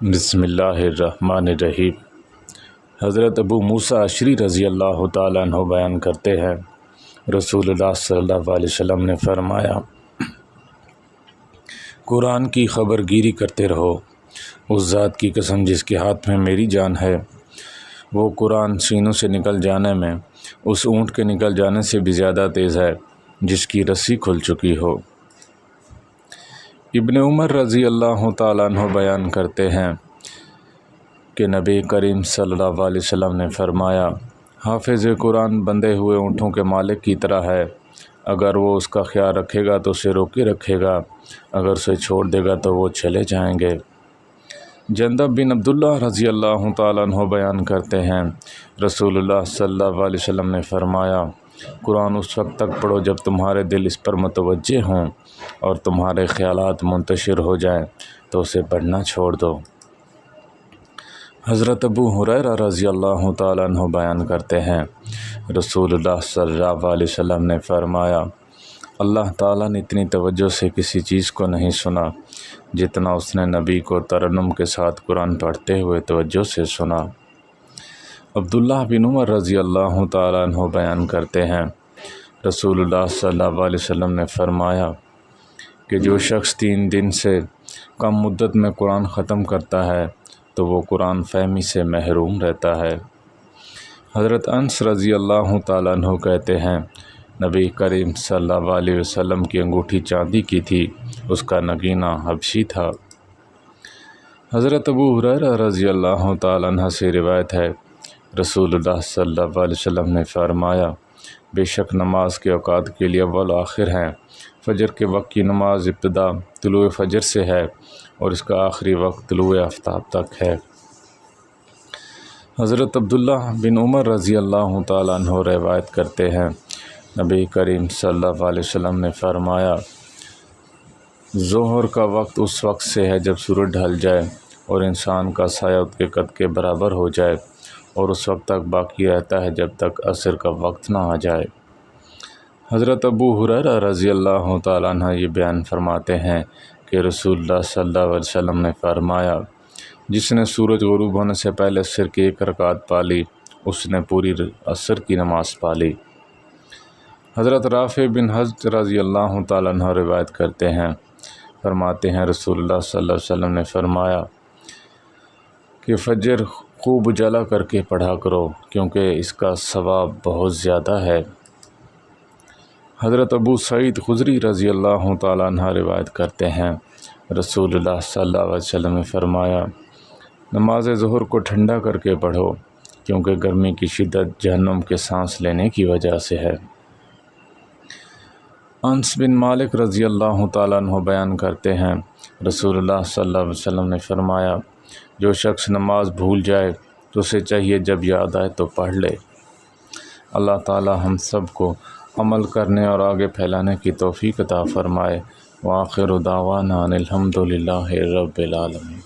بسم اللہ الرحمن الرحیم۔ حضرت ابو موسیٰ اشعری رضی اللہ تعالیٰ عنہ بیان کرتے ہیں، رسول اللہ صلی اللہ علیہ وسلم نے فرمایا، قرآن کی خبر گیری کرتے رہو، اس ذات کی قسم جس کے ہاتھ میں میری جان ہے، وہ قرآن سینوں سے نکل جانے میں اس اونٹ کے نکل جانے سے بھی زیادہ تیز ہے جس کی رسی کھل چکی ہو۔ ابن عمر رضی اللہ تعالیٰ عنہ بیان کرتے ہیں کہ نبی کریم صلی اللہ علیہ وسلم نے فرمایا، حافظ قرآن بندھے ہوئے اونٹوں کے مالک کی طرح ہے، اگر وہ اس کا خیال رکھے گا تو اسے روکے رکھے گا، اگر اسے چھوڑ دے گا تو وہ چلے جائیں گے۔ جندب بن عبداللہ رضی اللہ تعالیٰ عنہ بیان کرتے ہیں، رسول اللہ صلی اللہ علیہ وسلم نے فرمایا، قرآن اس وقت تک پڑھو جب تمہارے دل اس پر متوجہ ہوں اور تمہارے خیالات منتشر ہو جائیں تو اسے پڑھنا چھوڑ دو۔ حضرت ابو ہریرہ رضی اللہ تعالیٰ عنہ بیان کرتے ہیں، رسول اللہ صلی اللہ علیہ وسلم نے فرمایا، اللہ تعالیٰ نے اتنی توجہ سے کسی چیز کو نہیں سنا جتنا اس نے نبی کو ترنم کے ساتھ قرآن پڑھتے ہوئے توجہ سے سنا۔ عبداللہ بن عمر رضی اللہ تعالیٰ عنہ بیان کرتے ہیں، رسول اللہ صلی اللہ علیہ وسلم نے فرمایا کہ جو شخص 3 دن سے کم مدت میں قرآن ختم کرتا ہے تو وہ قرآن فہمی سے محروم رہتا ہے۔ حضرت انس رضی اللہ تعالیٰ عنہ کہتے ہیں، نبی کریم صلی اللہ علیہ وسلم کی انگوٹھی چاندی کی تھی، اس کا نگینہ حبشی تھا۔ حضرت ابو ہریرہ رضی اللہ تعالیٰ عنہ سے روایت ہے، رسول اللہ صلی اللہ علیہ وسلم نے فرمایا، بے شک نماز کے اوقات کے لیے اول و آخر ہیں، فجر کے وقت کی نماز ابتدا طلوع فجر سے ہے اور اس کا آخری وقت طلوع آفتاب تک ہے۔ حضرت عبداللہ بن عمر رضی اللہ تعالیٰ عنہ روایت کرتے ہیں، نبی کریم صلی اللہ علیہ وسلم نے فرمایا، ظہر کا وقت اس وقت سے ہے جب سورج ڈھل جائے اور انسان کا سایہ اس کے قد کے برابر ہو جائے، اور اس وقت تک باقی رہتا ہے جب تک عصر کا وقت نہ آ جائے۔ حضرت ابو ہریرہ رضی اللہ تعالیٰ عنہ یہ بیان فرماتے ہیں کہ رسول اللہ صلی اللہ علیہ وسلم نے فرمایا، جس نے سورج غروب ہونے سے پہلے عصر کی 1 رکعت پا لی، اس نے پوری عصر کی نماز پا لی۔ حضرت رافع بن حج رضی اللہ تعالیٰ عنہ روایت کرتے ہیں، فرماتے ہیں، رسول اللہ صلی اللہ علیہ وسلم نے فرمایا کہ فجر خوب اجالا کر کے پڑھا کرو کیونکہ اس کا ثواب بہت زیادہ ہے۔ حضرت ابو سعید خدری رضی اللہ تعالیٰ عنہ روایت کرتے ہیں، رسول اللہ صلی اللہ علیہ وسلم نے فرمایا، نماز ظہر کو ٹھنڈا کر کے پڑھو کیونکہ گرمی کی شدت جہنم کے سانس لینے کی وجہ سے ہے۔ انس بن مالک رضی اللہ تعالیٰ عنہ بیان کرتے ہیں، رسول اللہ صلی اللہ علیہ وسلم نے فرمایا، جو شخص نماز بھول جائے تو اسے چاہیے جب یاد آئے تو پڑھ لے۔ اللہ تعالیٰ ہم سب کو عمل کرنے اور آگے پھیلانے کی توفیق عطا فرمائے۔ وآخر دعوانا ان الحمد للہ رب العالمین۔